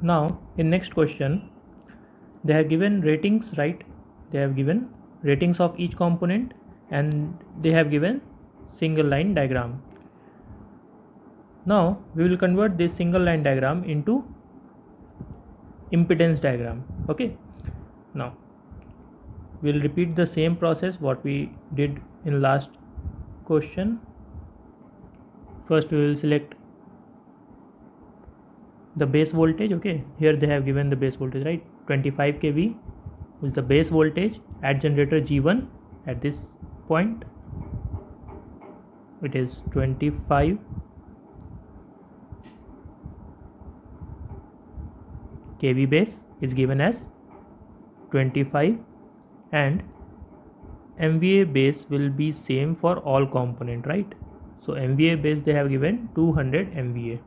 Now in next question they have given ratings, right? They have given ratings of each component and they have given single line diagram. Now we will convert this single line diagram into impedance diagram. Okay, now we'll repeat the same process what we did in last question. First we will select the base voltage. Okay, here they have given the base voltage, right? 25 kV is the base voltage at generator G1. At this point it is 25 kV base is given as 25 and MVA base will be same for all component, right? So MVA base they have given 200 MVA.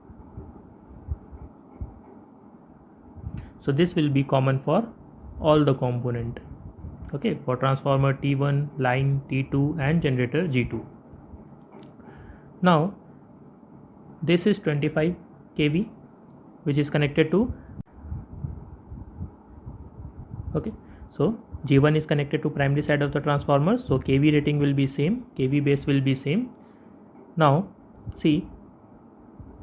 So this will be common for all the component. Okay, for transformer T1, line T2 and generator G2. Now this is 25 kV which is connected to, okay, so G1 is connected to primary side of the transformer, so kV rating will be same, kV base will be same. Now see,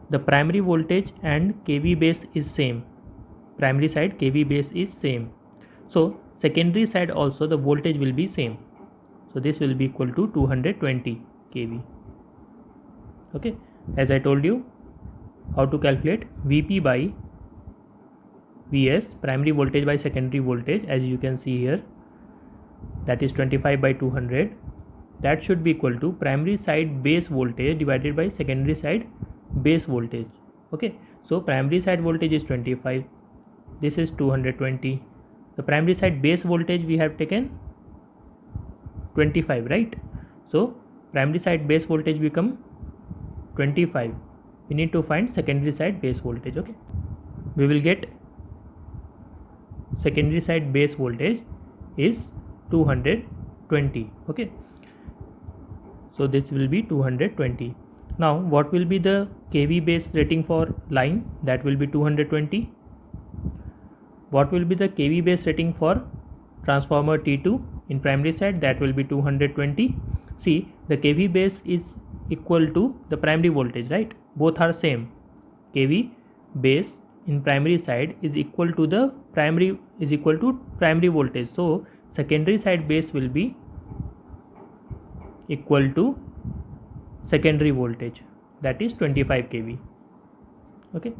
the primary voltage and kV base is same, primary side kV base is same, so secondary side also the voltage will be same, so this will be equal to 220 kV. Okay, as I told you how to calculate Vp by Vs, primary voltage by secondary voltage, as you can see here, that is 25 by 200, that should be equal to primary side base voltage divided by secondary side base voltage. Okay, so primary side voltage is 25, this is 220, the primary side base voltage we have taken 25, right? So primary side base voltage become 25, we need to find secondary side base voltage. Okay, we will get secondary side base voltage is 220. Okay, so this will be 220. Now what will be the kV base rating for line? That will be 220. What will be the kV base rating for transformer T2 in primary side? That will be 220. See, the kV base is equal to the primary voltage, right? Both are same. kV base in primary side is equal to the primary voltage, so secondary side base will be equal to secondary voltage, that is 25 kV. Okay,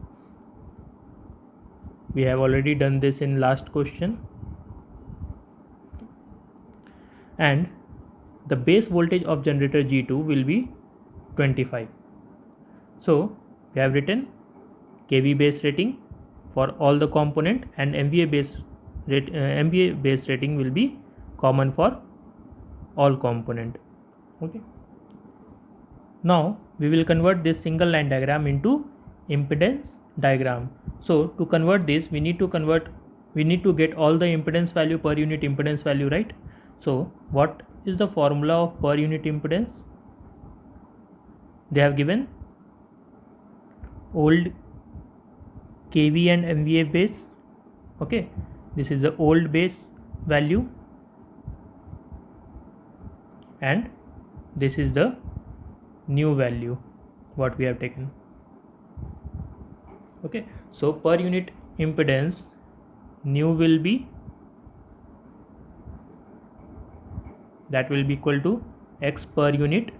we have already done this in last question. And the base voltage of generator G2 will be 25. So we have written kV base rating for all the component and MVA base rating will be common for all component. Okay, now we will convert this single line diagram into impedance diagram. So to convert this we need to get all the impedance value per unit impedance value, right? So what is the formula of per unit impedance? They have given old kV and MVA base. Okay, this is the old base value and this is the new value what we have taken. Okay, so per unit impedance new will be, that will be equal to x per unit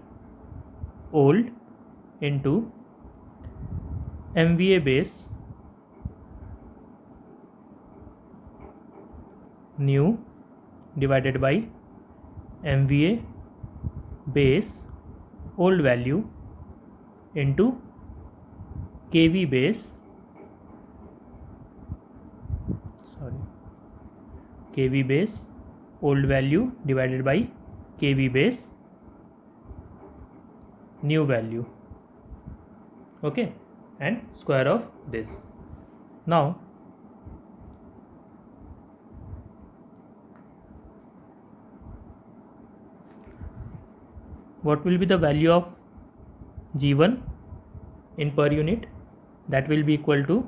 old into MVA base new divided by MVA base old value into kV base old value divided by kV base new value. Okay, and square of this. Now what will be the value of G1 in per unit? That will be equal to,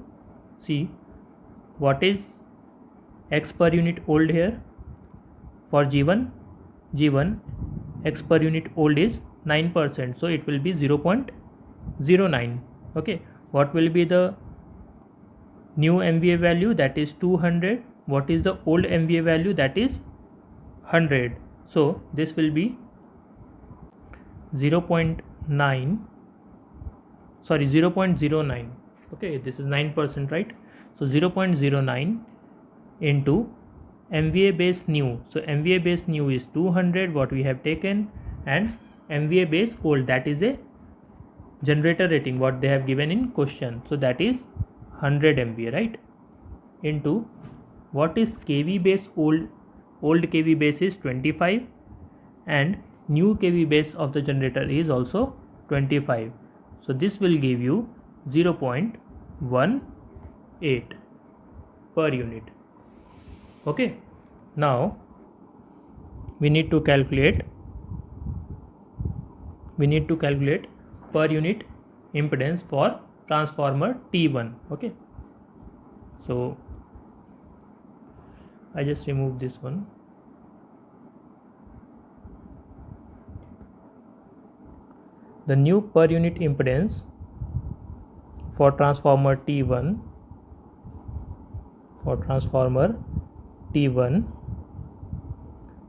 see, what is x per unit old here? For G1 x per unit old is 9%, so it will be 0.09. okay, what will be the new MVA value? That is 200. What is the old MVA value? That is 100. So this will be 0.09, sorry 0.09. okay, this is 9%, right? So 0.09 into MVA base new. So MVA base new is 200, what we have taken, and MVA base old, that is a generator rating what they have given in question, so that is 100 MVA, right? Into what is KV base old? Old KV base is 25 and new KV base of the generator is also 25. So this will give you 0.18 per unit. Okay, now we need to calculate per unit impedance for transformer T1. okay, so I just remove this one. The new per unit impedance for transformer T1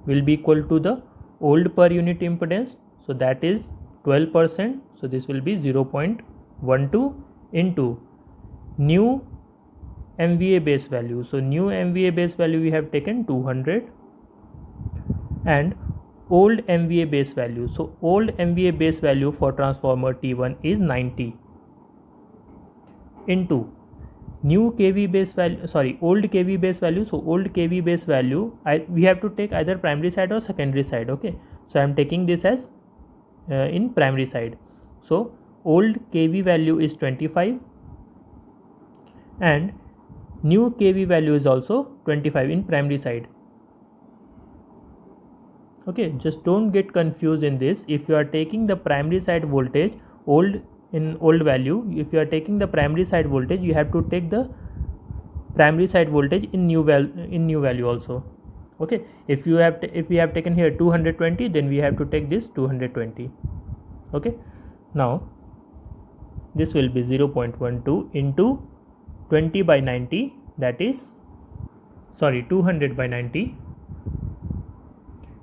will be equal to the old per unit impedance, so that is 12%, so this will be 0.12 into new MVA base value. So new MVA base value we have taken 200 and old MVA base value. So old MVA base value for transformer T1 is 90 into new KV base value, sorry, old KV base value. So old KV base value, we have to take either primary side or secondary side. okay, so I am taking this as in primary side. So old KV value is 25 and new KV value is also 25 in primary side. okay, just don't get confused in this. If you are taking the primary side voltage old value, if you are taking the primary side voltage, you have to take the primary side voltage in new value also. okay, if we have taken here 220, then we have to take this 220. okay, now this will be 0.12 into 20 by 90, that is 200 by 90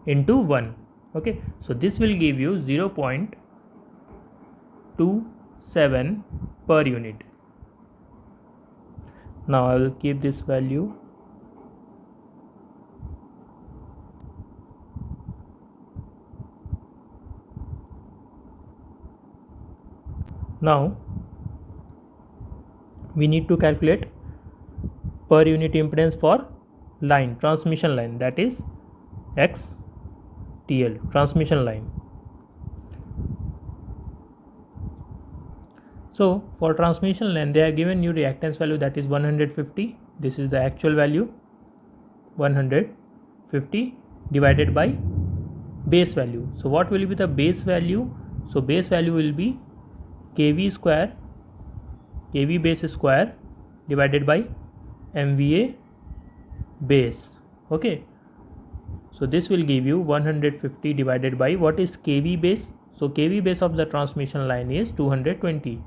into 1. okay, so this will give you 0.27 per unit. Now I will keep this value. Now we need to calculate per unit impedance for transmission line, that is XTL, transmission line. So for transmission line, they have given you reactance value, that is 150. This is the actual value, 150 divided by base value. So what will be the base value? So base value will be KV base square divided by MVA base. okay, so this will give you 150 divided by what is KV base. So KV base of the transmission line is 220,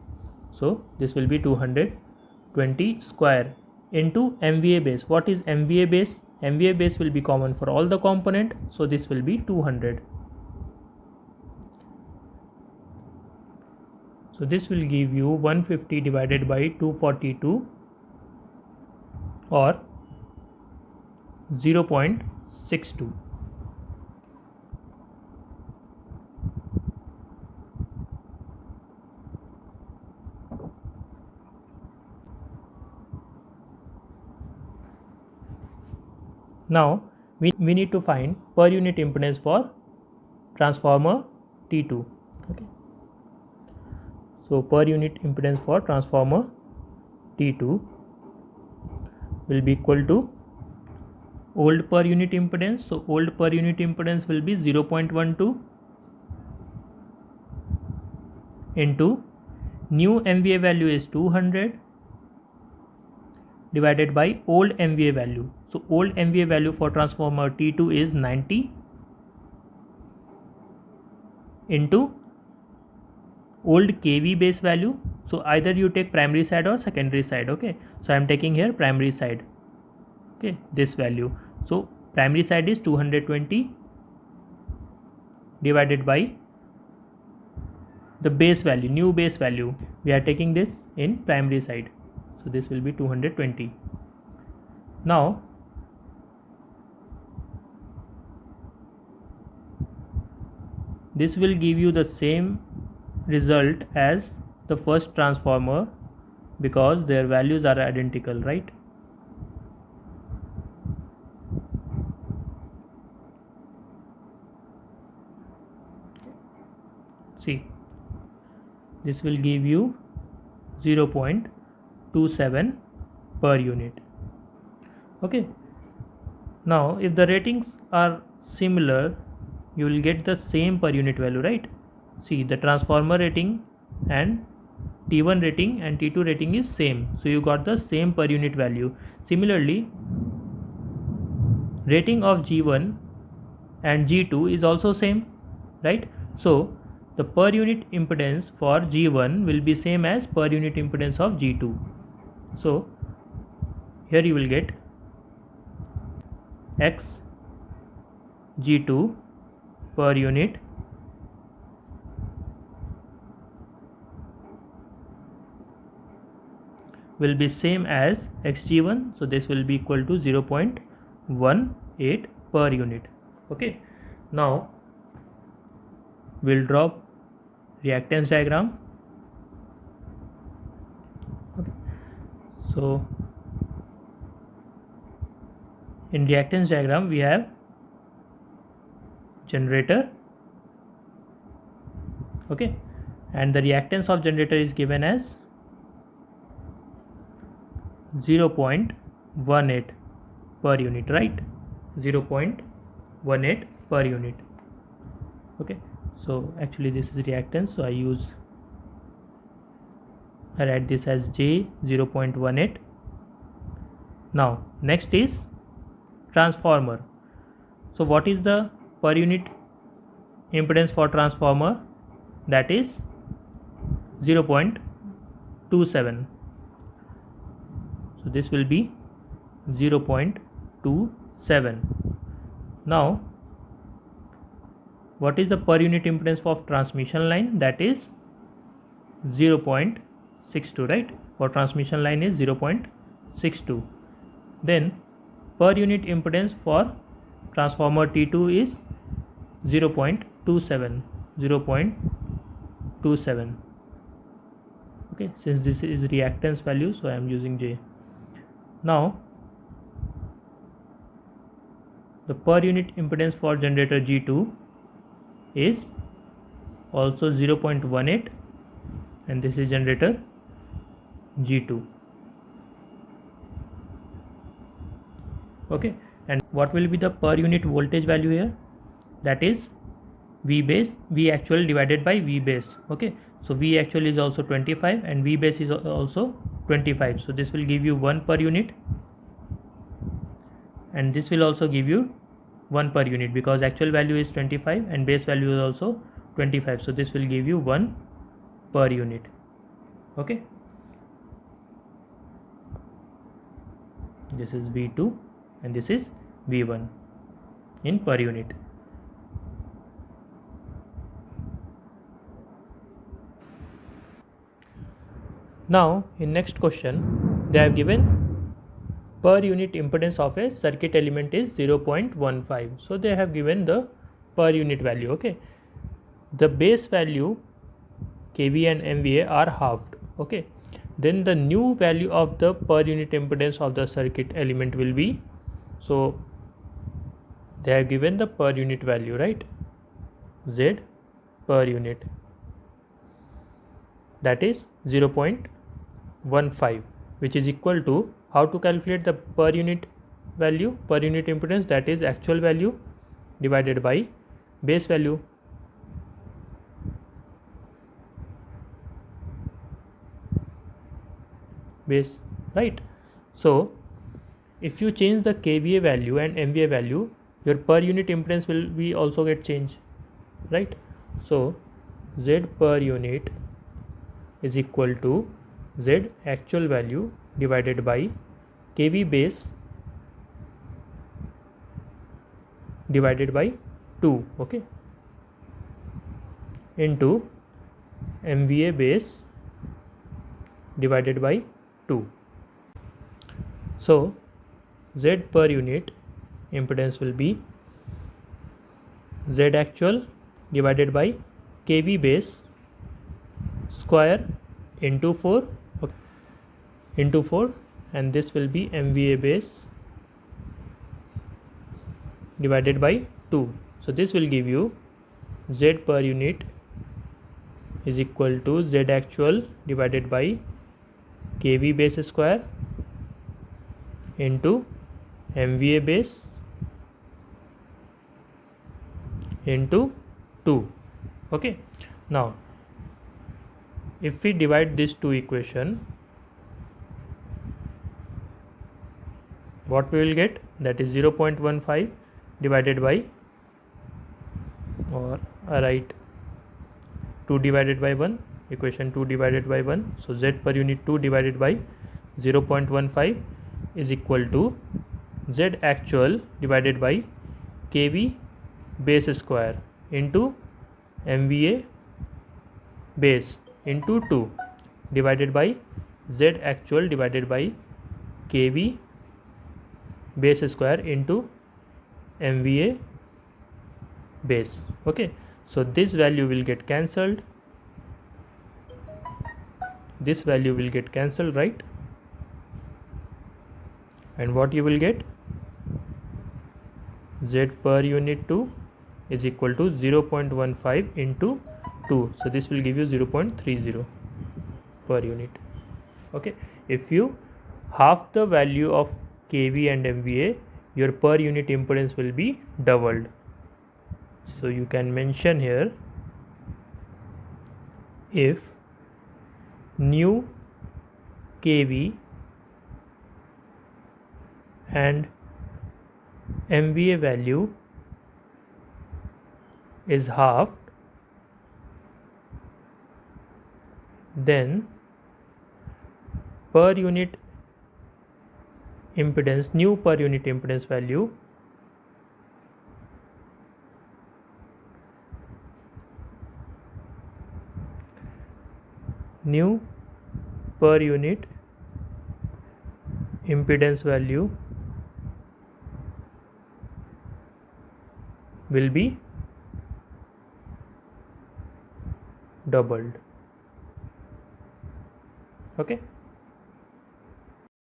so this will be 220 square into MVA base. What is MVA base? MVA base will be common for all the component, so this will be 200. So this will give you 150 divided by 242 or 0.62. Now we need to find per unit impedance for transformer T2. okay, so per unit impedance for transformer T2 will be equal to old per unit impedance. So old per unit impedance will be 0.12 into new MVA value is 200 divided by old MVA value. So old MVA value for transformer T2 is 90 into old kV base value. So either you take primary side or secondary side. Okay, so I am taking here primary side. Okay, this value. So primary side is 220 divided by the base value, new base value. We are taking this in primary side. So this will be 220. Now this will give you the same result as the first transformer because their values are identical, right? See, this will give you 0.27 per unit. Okay, now if the ratings are similar, you will get the same per unit value, right? See, the transformer rating and T1 rating and T2 rating is same, so you got the same per unit value. Similarly, rating of G1 and G2 is also same, right? So the per unit impedance for G1 will be same as per unit impedance of G2. So here you will get X G2 per unit will be same as Xg1, so this will be equal to 0.18 per unit. Okay, now we'll draw reactance diagram. Okay, so in reactance diagram we have generator, okay, and the reactance of generator is given as 0.18 per unit, right? 0.18 per unit. Okay, so actually this is reactance, so I write this as J 0.18. Now next is transformer. So what is the per unit impedance for transformer? That is 0.27. So this will be 0.27. Now what is the per unit impedance of transmission line? That is 0.62, right? For transmission line is 0.62. Then per unit impedance for transformer T2 is 0.27. Okay, since this is reactance value, so I am using J. Now the per unit impedance for generator G2 is also 0.18, and this is generator G2. Okay, and what will be the per unit voltage value here? That is V base, V actual divided by V base. Okay, so V actual is also 25 and V base is also 25. So this will give you 1 per unit, and this will also give you 1 per unit because actual value is 25 and base value is also 25. So this will give you 1 per unit. Okay, this is V2 and this is V1 in per unit. Now in next question they have given per unit impedance of a circuit element is 0.15. So they have given the per unit value. Okay, the base value kV and MVA are halved. Okay, then the new value of the per unit impedance of the circuit element will be, so they have given the per unit value, right? Z per unit, that is 0.15, which is equal to, how to calculate the per unit value, per unit impedance, that is actual value divided by base value. Base, right? So if you change the kVA value and MVA value, your per unit impedance will be also get changed, right? So Z per unit is equal to Z actual value divided by kV base divided by 2, okay, into MVA base divided by 2. So Z per unit impedance will be Z actual divided by kV base square into 4, okay, into 4, and this will be MVA base divided by 2. So this will give you Z per unit is equal to Z actual divided by kV base square into MVA base into 2. Okay, now if we divide these two equation, what we will get, that is 0.15 divided by, or I write 2 divided by 1, equation 2 divided by 1. So Z per unit 2 divided by 0.15 is equal to Z actual divided by kV base square into MVA base into 2 divided by Z actual divided by kV base square into MVA base. Okay, so this value will get cancelled, this value will get cancelled, right? And what you will get, Z per unit 2 is equal to 0.15 into 2. So this will give you 0.30 per unit. Okay, if you half the value of kV and MVA, your per unit impedance will be doubled. So you can mention here, if new kV and MVA value is halved, then per unit impedance, new per unit impedance value new per unit impedance value will be doubled. Okay.